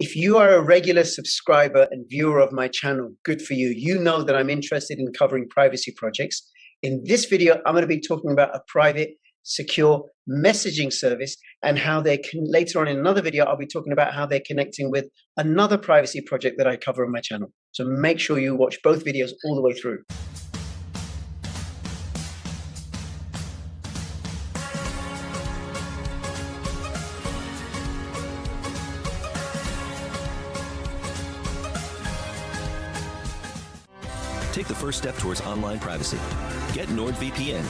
If you are a regular subscriber and viewer of my channel, good for you. You know that I'm interested in covering privacy projects. In this video, I'm going to be talking about a private, secure messaging service and how they can, later on in another video, I'll be talking about how they're connecting with another privacy project that I cover on my channel. So make sure you watch both videos all the way through. Take the first step towards online privacy. Get NordVPN.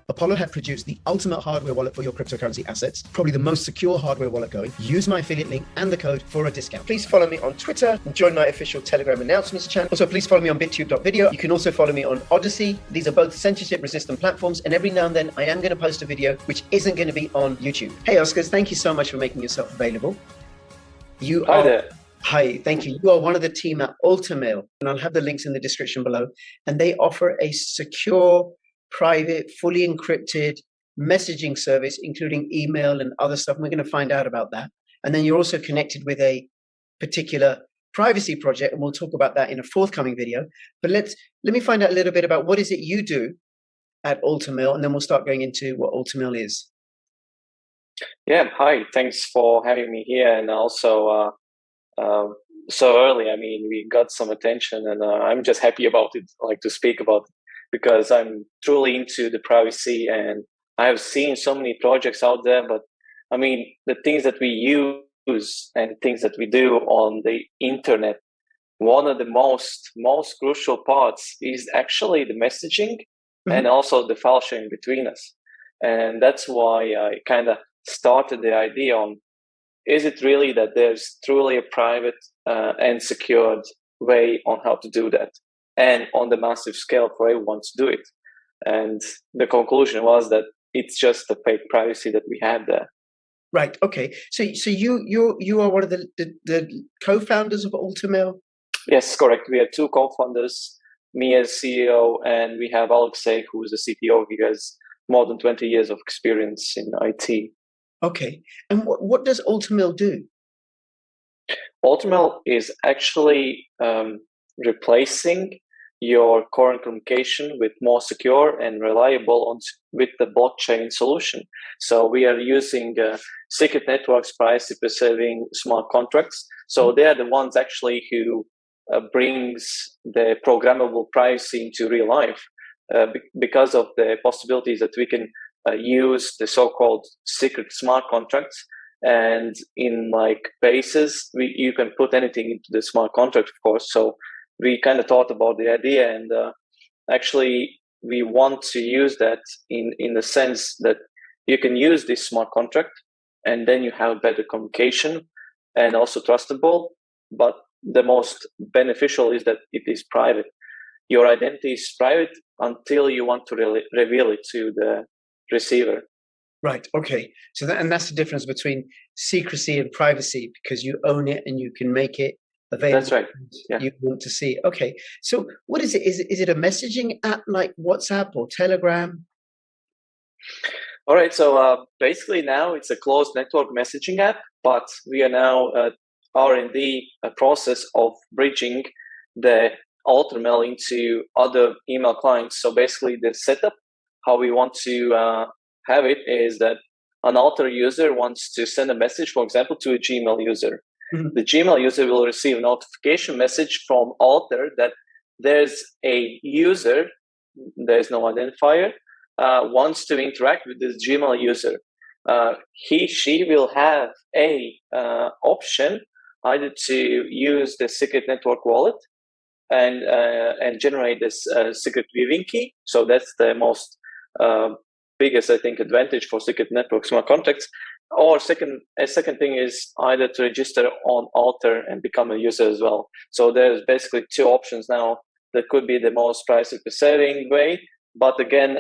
Apollo have produced the ultimate hardware wallet for your cryptocurrency assets, probably the most secure hardware wallet going. Use my affiliate link and the code for a discount. Please follow me on Twitter and join my official Telegram announcements channel. Also, please follow me on bittube.video. You can also follow me on Odyssey. These are both censorship-resistant platforms, and every now and then I am going to post a video which isn't going to be on YouTube. Hey, Oscars, thank you so much for making yourself available. Hi there. Hi, thank you. You are one of the team at ALTERMAIL, and I'll have the links in the description below. And they offer a secure, private, fully encrypted messaging service, including email and other stuff. And we're going to find out about that. And then you're also connected with a particular privacy project, and we'll talk about that in a forthcoming video. But let me find out a little bit about what is it you do at ALTERMAIL, and then we'll start going into what ALTERMAIL is. Yeah, hi. Thanks for having me here, and also so early. I mean, we got some attention, and I'm just happy about it. Like to speak about it because I'm truly into the privacy, and I have seen so many projects out there. But I mean, the things that we use and things that we do on the internet, one of the most crucial parts is actually the messaging and also the file sharing between us, and that's why I kind of started the idea on. Is it really that there's truly a private and secured way on how to do that and on the massive scale for everyone to do it? And the conclusion was that it's just the fake privacy that we have there. Right. Okay. So you are one of the co-founders of ALTERMAIL? Yes, correct. We have two co-founders, me as CEO, and we have Alexei, who is the CTO. He has more than 20 years of experience in IT. Okay. And what does ALTERMAIL do? ALTERMAIL is actually replacing your current communication with more secure and reliable with the blockchain solution. So we are using secret networks, privacy preserving smart contracts. So they are the ones actually who brings the programmable privacy into real life because of the possibilities that we can use the so-called secret smart contracts, and in like bases you can put anything into the smart contract, of course. So we kind of thought about the idea, and actually we want to use that in the sense that you can use this smart contract and then you have better communication and also trustable, but the most beneficial is that it is private. Your identity is private until you want to reveal it to the receiver. Right. Okay. So that's the difference between secrecy and privacy, because you own it and you can make it available. That's right. Yeah. You want to see. Okay. So what is it? Is it a messaging app like WhatsApp or Telegram? All right. So basically now it's a closed network messaging app, but we are now R&D process of bridging the ALTERMAIL into other email clients. So basically the setup, how we want to have it is that an Alter user wants to send a message, for example, to a Gmail user. The Gmail user will receive a notification message from Alter that there's a user, there's no identifier, wants to interact with this Gmail user. She will have a option either to use the secret network wallet and generate this secret viewing key. So that's the most biggest, I think, advantage for secret network smart contracts. Or a second thing is either to register on Alter and become a user as well. So there's basically two options now that could be the most privacy preserving way. But again,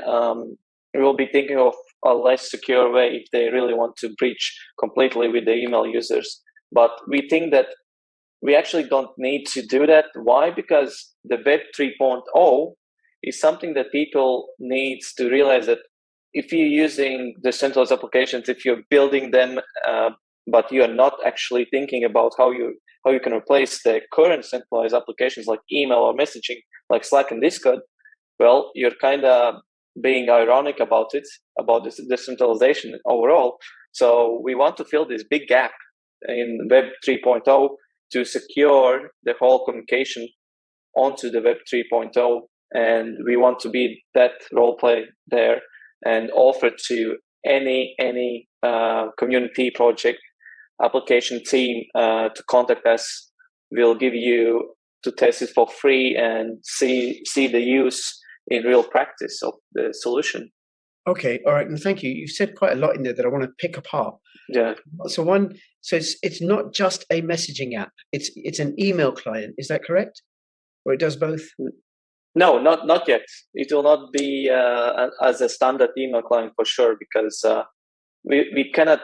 we will be thinking of a less secure way if they really want to breach completely with the email users. But we think that we actually don't need to do that. Why? Because the Web 3.0 is something that people need to realize that if you're using decentralized applications, if you're building them but you are not actually thinking about how you can replace the current centralized applications like email or messaging, like Slack and Discord, well, you're kind of being ironic about it, about this decentralization overall. So we want to fill this big gap in Web 3.0 to secure the whole communication onto the Web 3.0, and we want to be that role play there and offer to any community project application team to contact us. We'll give you to test it for free and see the use in real practice of the solution. Okay, all right, and thank you. You've said quite a lot in there that I want to pick apart. Yeah. So it's not just a messaging app. It's an email client. Is that correct? Or it does both? No, not yet. It will not be as a standard email client for sure, because we cannot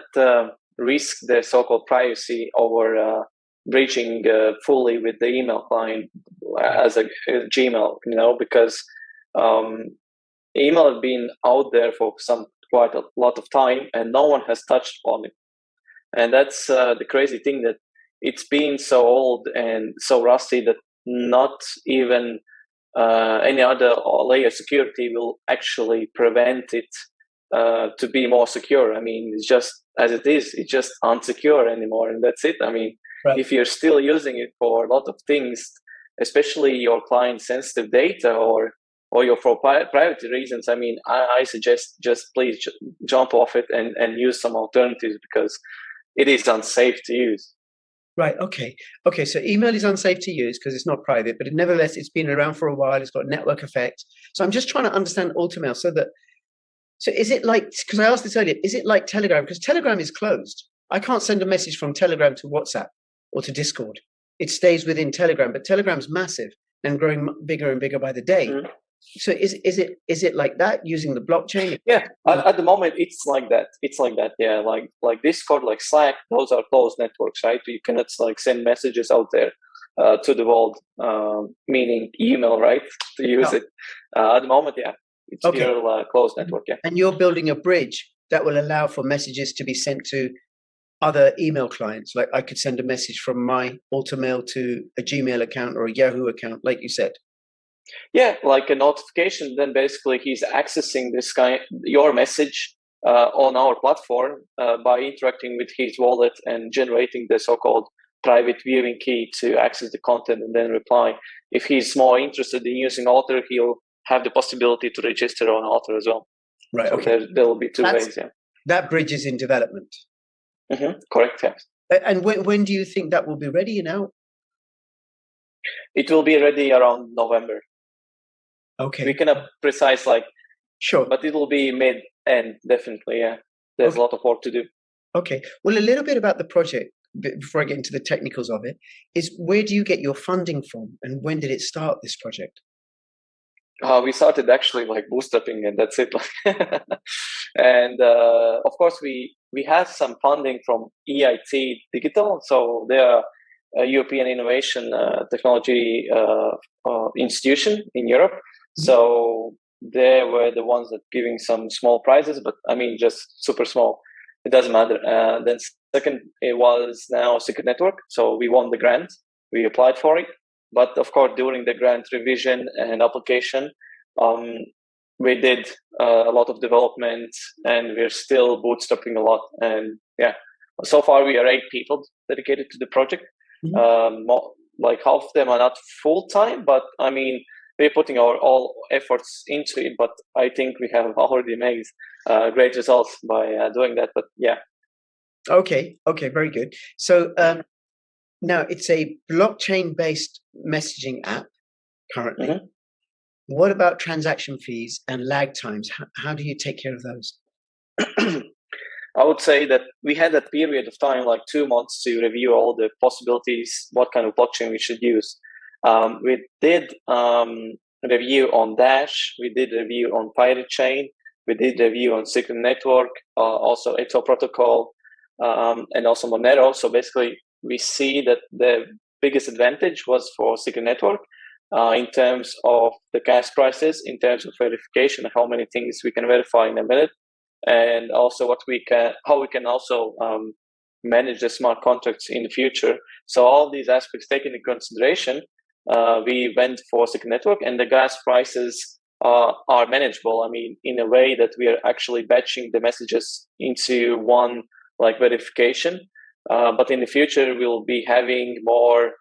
risk the so-called privacy over breaching fully with the email client as a Gmail, because email has been out there for quite a lot of time and no one has touched on it. And that's the crazy thing, that it's been so old and so rusty that not even any other layer of security will actually prevent it to be more secure. I mean, it's just as it is, it's just unsecure anymore, and that's it. I mean, right. If you're still using it for a lot of things, especially your client sensitive data or for privacy reasons, I mean, I suggest just please jump off it and use some alternatives, because it is unsafe to use. Right. Okay. So email is unsafe to use because it's not private, but nevertheless, it's been around for a while. It's got network effect. So I'm just trying to understand ALTERMAIL. So is it like, because I asked this earlier, is it like Telegram? Because Telegram is closed. I can't send a message from Telegram to WhatsApp or to Discord. It stays within Telegram, but Telegram's massive and growing bigger and bigger by the day. Mm-hmm. So is it like that, using the blockchain? Yeah, at the moment it's like that. Yeah, like Discord, like Slack, those are closed networks, right? You cannot send messages out there to the world, meaning email, right? To use it at the moment, yeah, it's still closed network. Yeah, and you're building a bridge that will allow for messages to be sent to other email clients. Like I could send a message from my ALTERMAIL to a Gmail account or a Yahoo account, like you said. Yeah, like a notification. Then basically he's accessing your message on our platform by interacting with his wallet and generating the so-called private viewing key to access the content and then reply. If he's more interested in using Alter, he'll have the possibility to register on Alter as well. Right. So okay. There will be two ways. Yeah. That bridge is in development. Mm-hmm. Correct. Yes. And when do you think that will be ready? It will be ready around November. Okay. We cannot precise sure, but it will be mid-end, definitely. Yeah, there's a lot of work to do. Okay. Well, a little bit about the project before I get into the technicals of it is, where do you get your funding from, and when did it start, this project? We started actually bootstrapping, and that's it. And of course, we had some funding from EIT Digital, so they are a European innovation technology institution in Europe. So they were the ones that giving some small prizes, but I mean, just super small. It doesn't matter. Then second, it was now Secret Network. So we won the grant. We applied for it. But of course, during the grant revision and application, we did a lot of development, and we're still bootstrapping a lot. And yeah, so far we are 8 people dedicated to the project. Mm-hmm. Half of them are not full-time, but I mean, we're putting our all efforts into it, but I think we have already made great results by doing that. But yeah. Okay, very good. So now it's a blockchain-based messaging app currently. Mm-hmm. What about transaction fees and lag times? How do you take care of those? I would say that we had that period of time, 2 months, to review all the possibilities, what kind of blockchain we should use. We did review on Dash, we did review on Pirate Chain, we did review on Signum Network, also Etho Protocol, and also Monero. So basically, we see that the biggest advantage was for Signum Network in terms of the gas prices, in terms of verification, how many things we can verify in a minute, and also how we can also manage the smart contracts in the future. So all these aspects taken into consideration, we went for Second Network, and the gas prices are manageable. I mean, in a way that we are actually batching the messages into one verification. But in the future, we'll be having more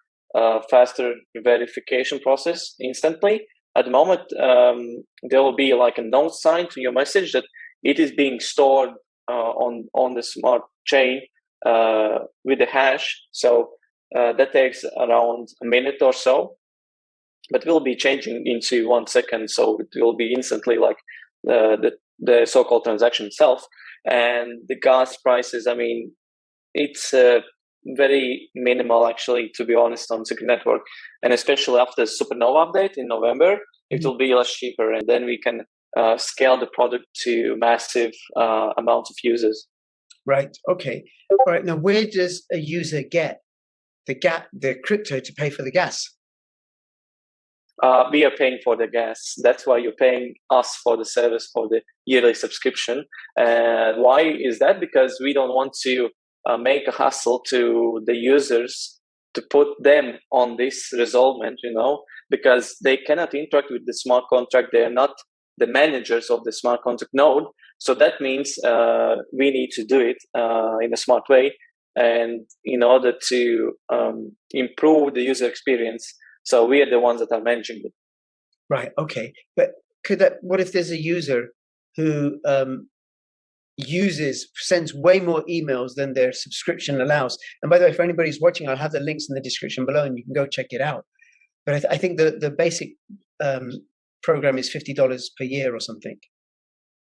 faster verification process instantly. At the moment, there will be a note sign to your message that it is being stored on the smart chain with the hash. So that takes around a minute or so, but will be changing into 1 second. So it will be instantly the so-called transaction itself. And the gas prices, I mean, it's very minimal, actually, to be honest, on Second Network. And especially after the Supernova update in November, it will be less cheaper. And then we can scale the product to massive amounts of users. Right. Okay. All right. Now, where does a user get the crypto to pay for the gas? We are paying for the gas. That's why you're paying us for the service, for the yearly subscription. And why is that? Because we don't want to make a hassle to the users to put them on this resolvement, because they cannot interact with the smart contract. They are not the managers of the smart contract node. So that means we need to do it in a smart way, and in order to improve the user experience. So we are the ones that are managing it. Right. Okay. But what if there's a user who sends way more emails than their subscription allows? And by the way, for anybody who's watching, I'll have the links in the description below, and you can go check it out. But I think the basic program is $50 per year or something.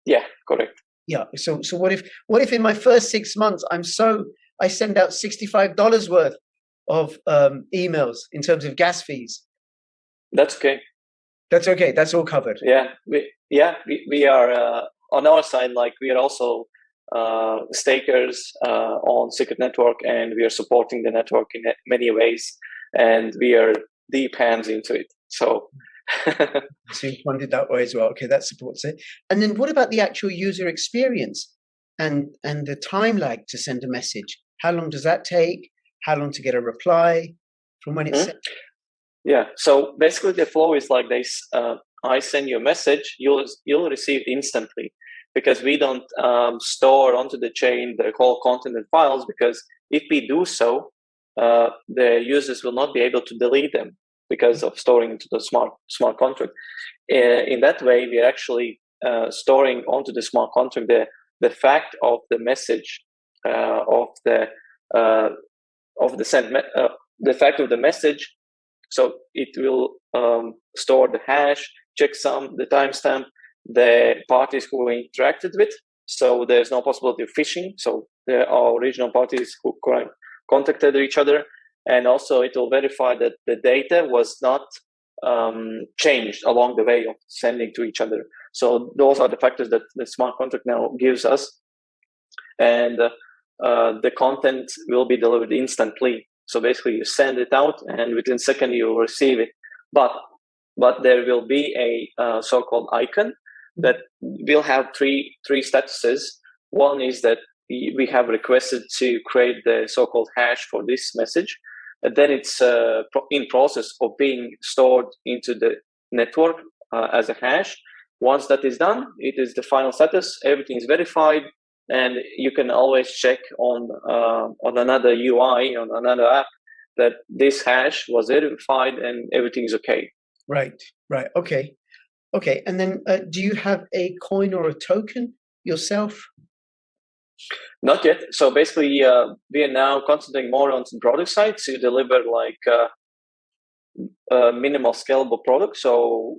Yeah, correct. Yeah. So what if in my first 6 months I send out $65 worth of emails in terms of gas fees? That's okay. That's okay. That's all covered. Yeah. We are on our side. We are also stakers on Secret Network, and we are supporting the network in many ways, and we are deep hands into it. So. So you funded that way as well. Okay, that supports it. And then what about the actual user experience and the time lag to send a message? How long does that take? How long to get a reply from when it's sent? Yeah. So basically the flow is like this. I send you a message, you'll receive it instantly, because we don't store onto the chain the whole content and files, because if we do so, the users will not be able to delete them because of storing into the smart contract. In that way, we are actually storing onto the smart contract the fact of the message, the fact of the message. So it will store the hash, checksum, the timestamp, the parties who we interacted with. So there's no possibility of phishing. So there are original parties who contacted each other. And also it will verify that the data was not changed along the way of sending to each other. So those are the factors that the smart contract now gives us. And the content will be delivered instantly. So basically you send it out, and within a second you will receive it. But there will be a so-called icon that will have three statuses. One is that we have requested to create the so-called hash for this message. And then it's in process of being stored into the network as a hash. Once that is done, it is the final status. Everything is verified, and you can always check on another UI, on another app, that this hash was verified and everything is okay. Right. Okay. And then do you have a coin or a token yourself? Not yet. So basically, we are now concentrating more on the product side to deliver a minimal scalable product. So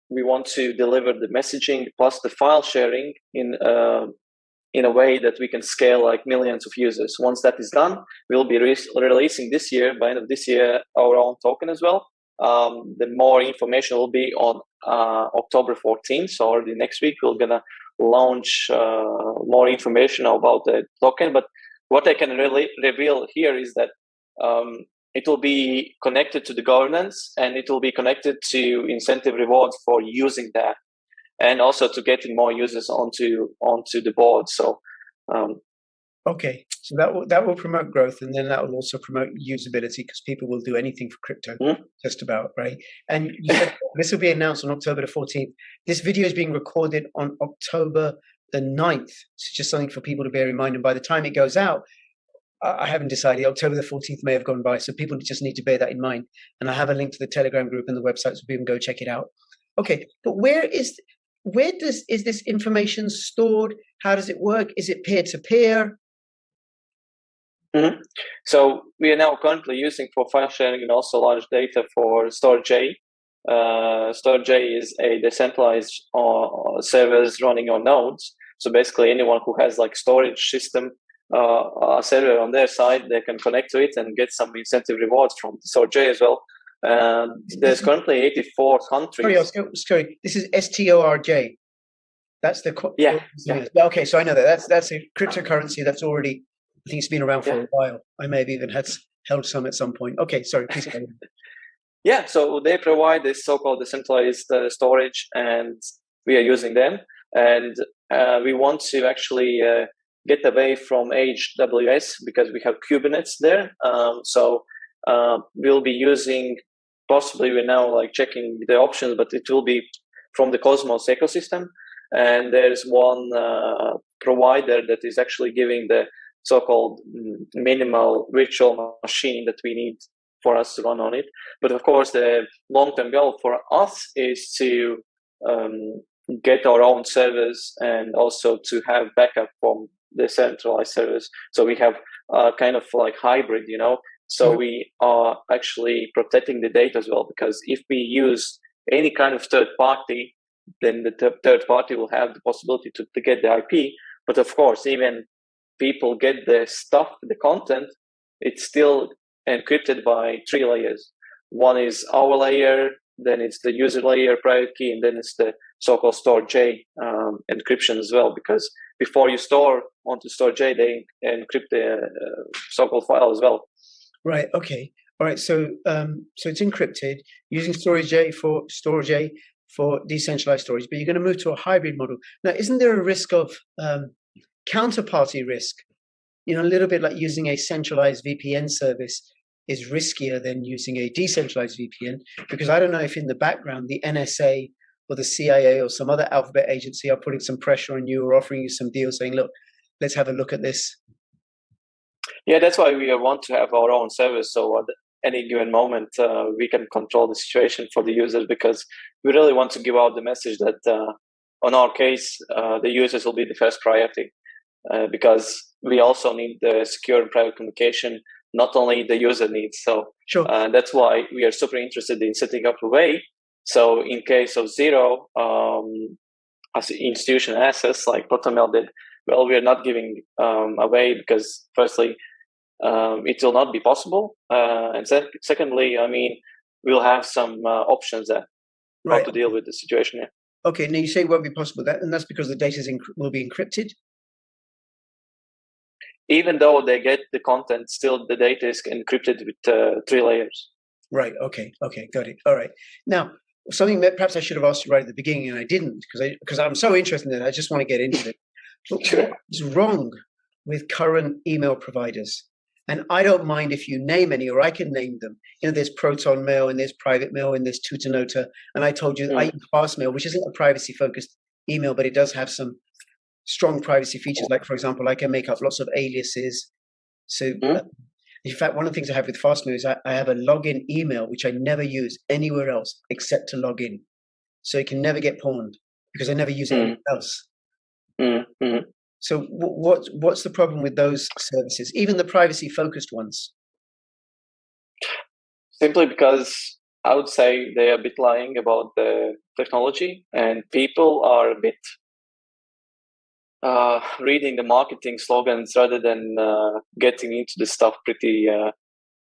we want to deliver the messaging plus the file sharing in a way that we can scale millions of users. Once that is done, we'll be releasing this year, by end of this year, our own token as well. The more information will be on October 14th. So already next week, we're going to launch more information about the token. But what I can really reveal here is that it will be connected to the governance, and it will be connected to incentive rewards for using that, and also to getting more users onto the board. So Okay, so that will promote growth, and then that will also promote usability because people will do anything for crypto, just about, right? And you said this will be announced on October the 14th. This video is being recorded on October the 9th. It's just something for people to bear in mind. And by the time it goes out, I haven't decided. October the 14th may have gone by, so people just need to bear that in mind. And I have a link to the Telegram group and the website, so people can go check it out. Okay, but is this information stored? How does it work? Is it peer to peer? So we are now currently using for file sharing and also large data for StorageJ. StorageJ is a decentralized servers running on nodes. So basically, anyone who has like storage system server on their side, they can connect to it and get some incentive rewards from StorageJ as well. There's currently 84 countries. Sorry, this is STORJ. That's the yeah. Okay, so I know that's a cryptocurrency that's already. I think it's been around for a while. I may have even held some at some point. Okay, sorry, please go on. Yeah, so they provide this so-called decentralized storage, and we are using them. And we want to actually get away from AWS because we have Kubernetes there. So we'll be using, possibly we're now like checking the options, but it will be from the Cosmos ecosystem. And there's one provider that is actually giving the so-called minimal virtual machine that we need for us to run on it. But of course, the long-term goal for us is to get our own servers and also to have backup from the centralized servers. So we have kind of like hybrid, you know. So we are actually protecting the data as well, because if we use any kind of third party, then the third party will have the possibility to get the IP. But of course, even people get the stuff, the content, it's still encrypted by 3 layers. One is our layer, then it's the user layer, private key, and then it's the so-called StorageJ encryption as well. Because before you store onto StorageJ, they encrypt the so-called file as well. Right. Okay. All right. So so it's encrypted using StorageJ for decentralized storage, but you're going to move to a hybrid model. Now, isn't there a risk of counterparty risk? You know, a little bit like using a centralized VPN service is riskier than using a decentralized VPN, because I don't know if in the background the NSA or the CIA or some other alphabet agency are putting some pressure on you or offering you some deals saying, look, let's have a look at this. Yeah, that's why we want to have our own service. So at any given moment, we can control the situation for the users, because we really want to give out the message that on our case, the users will be the first priority, because we also need the secure and private communication, not only the user needs. So sure. That's why we are super interested in setting up a way. So in case of zero as institutional access, like PROTONMAIL did, well, we are not giving away, because firstly, it will not be possible. And secondly, I mean, we'll have some options there how to deal with the situation. Yeah. Okay, now you say it won't be possible, and that's because the data will be encrypted? Even though they get the content, still the data is encrypted with 3 layers. Right, okay, got it. All right. Now, something that perhaps I should have asked you right at the beginning, and I didn't, because I'm so interested in it, I just want to get into it. But sure. What's wrong with current email providers? And I don't mind if you name any, or I can name them. You know, there's ProtonMail, and there's Private Mail, and there's Tutanota. And I told you I use Fastmail, which isn't a privacy-focused email, but it does have some strong privacy features. Like, for example, I can make up lots of aliases. So, in fact, one of the things I have with Fastmail is I have a login email, which I never use anywhere else except to log in. So it can never get pawned, because I never use it anywhere else. So what's the problem with those services, even the privacy-focused ones? Simply because I would say they are a bit lying about the technology, and people are a bit reading the marketing slogans rather than getting into the stuff pretty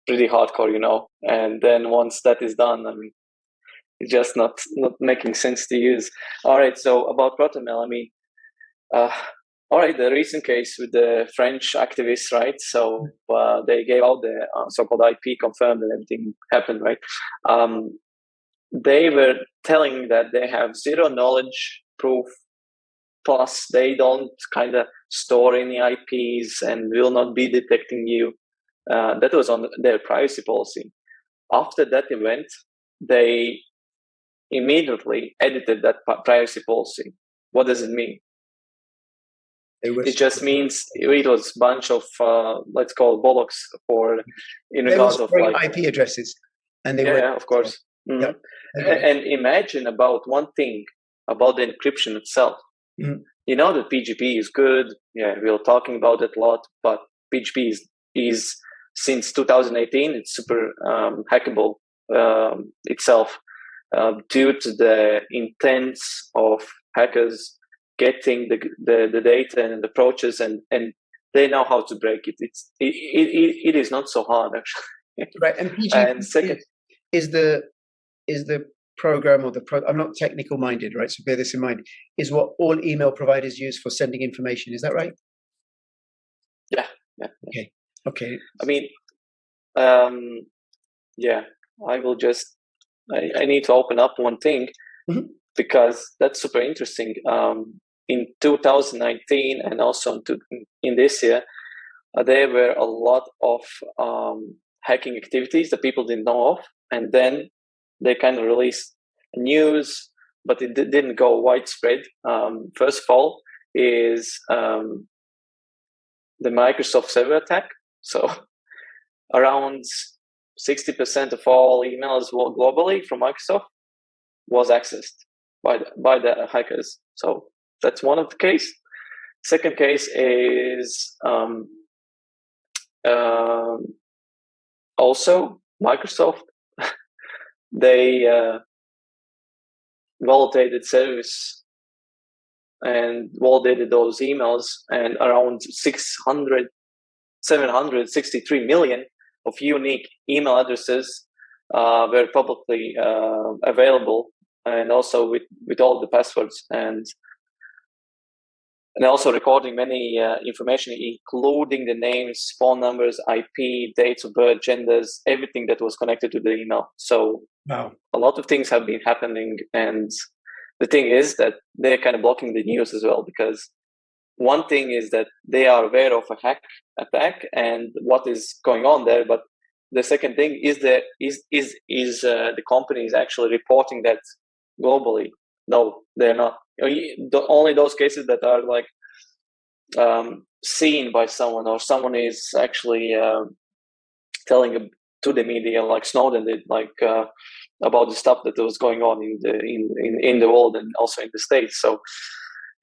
hardcore, you know. And then once that is done, I mean, it's just not making sense to use. All right, so about PROTONMAIL, I mean, all right, the recent case with the French activists, right? So they gave out the so-called IP, confirmed and everything happened, right? They were telling that they have zero knowledge proof plus they don't kind of store any IPs and will not be detecting you. That was on their privacy policy. After that event, they immediately edited that privacy policy. What does it mean? It just means it was a bunch of let's call bollocks in regards of like IP addresses, and they yeah, of course. Mm-hmm. Yeah. Okay. And imagine about one thing about the encryption itself. Mm-hmm. You know that PGP is good. Yeah, we're talking about it a lot, but PGP is since 2018 it's super hackable itself due to the intents of hackers getting the data and the approaches, and they know how to break it. It is not so hard actually. Right, and PGP is the program or I'm not technical minded, right? So bear this in mind. Is what all email providers use for sending information. Is that right? Yeah. Okay. I mean, yeah. I will just. I need to open up one thing because that's super interesting. In 2019 and also in this year, there were a lot of hacking activities that people didn't know of, and then they kind of released news, but it didn't go widespread. First of all is the Microsoft server attack. So around 60% of all emails globally from Microsoft was accessed by the hackers. So that's one of the case. Second case is also Microsoft. They validated service and validated those emails, and around 763 million of unique email addresses were publicly available, and also with all the passwords, and also recording many information, including the names, phone numbers, IP, dates of birth, genders, everything that was connected to the email. So wow. A lot of things have been happening, and the thing is that they're kind of blocking the news as well, because one thing is that they are aware of a hack attack and what is going on there, but the second thing is that the company is actually reporting that globally. No, they're not. Only those cases that are like seen by someone, or someone is actually telling to the media, like Snowden did, like about the stuff that was going on in the world and also in the States. So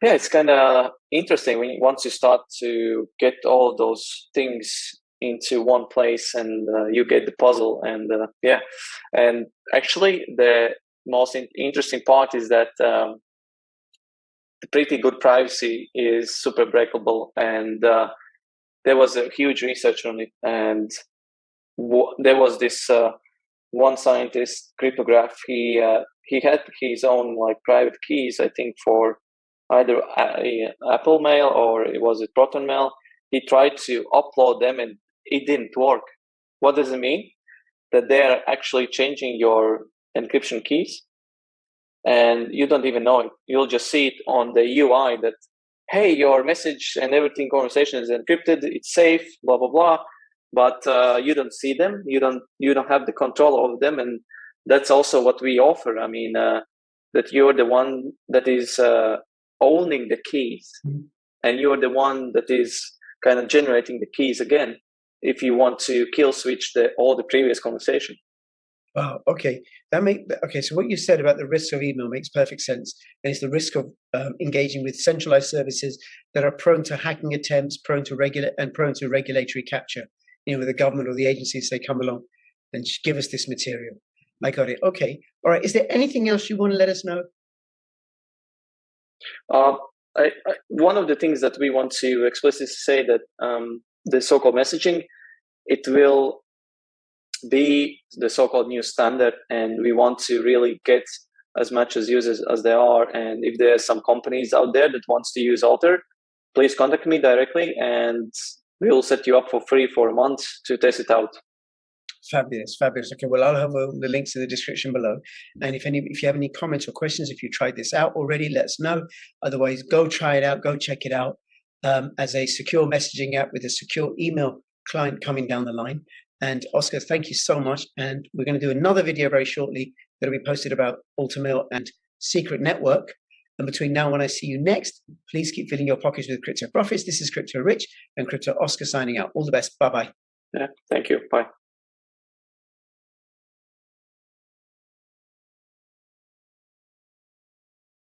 yeah, it's kind of interesting once you start to get all those things into one place, and you get the puzzle. And yeah, and actually the most interesting part is that the pretty good privacy is super breakable, and there was a huge research on it, and there was this one scientist, cryptograph. He had his own like private keys, I think, for either ALTERMAIL or it was a PROTONMAIL. He tried to upload them and it didn't work. What does it mean? That they are actually changing your encryption keys, and you don't even know it. You'll just see it on the UI that, hey, your message and everything, conversation is encrypted, it's safe, blah blah blah. But you don't see them. You don't have the control over them, and that's also what we offer. I mean, that you're the one that is owning the keys, and you're the one that is kind of generating the keys again if you want to kill switch all the previous conversation. Wow. Okay. So what you said about the risk of email makes perfect sense, and it's the risk of engaging with centralized services that are prone to hacking attempts, prone to regulatory capture. You know, with the government or the agencies, they come along and just give us this material. I got it. Okay. All right. Is there anything else you want to let us know? One of the things that we want to explicitly say that the so-called messaging, it will be the so-called new standard, and we want to really get as much as users as there are. And if there are some companies out there that wants to use Alter, please contact me directly, and we will set you up for free for a month to test it out. Fabulous, fabulous. Okay, well, I'll have all the links in the description below. And if you have any comments or questions, if you tried this out already, let us know. Otherwise, go try it out, go check it out as a secure messaging app with a secure email client coming down the line. And Oscar, thank you so much. And we're going to do another video very shortly that'll be posted about ALTERMAIL and Secret Network. And between now and when I see you next, please keep filling your pockets with crypto profits. This is Crypto Rich and Crypto Oscar signing out. All the best. Bye-bye. Yeah, thank you. Bye.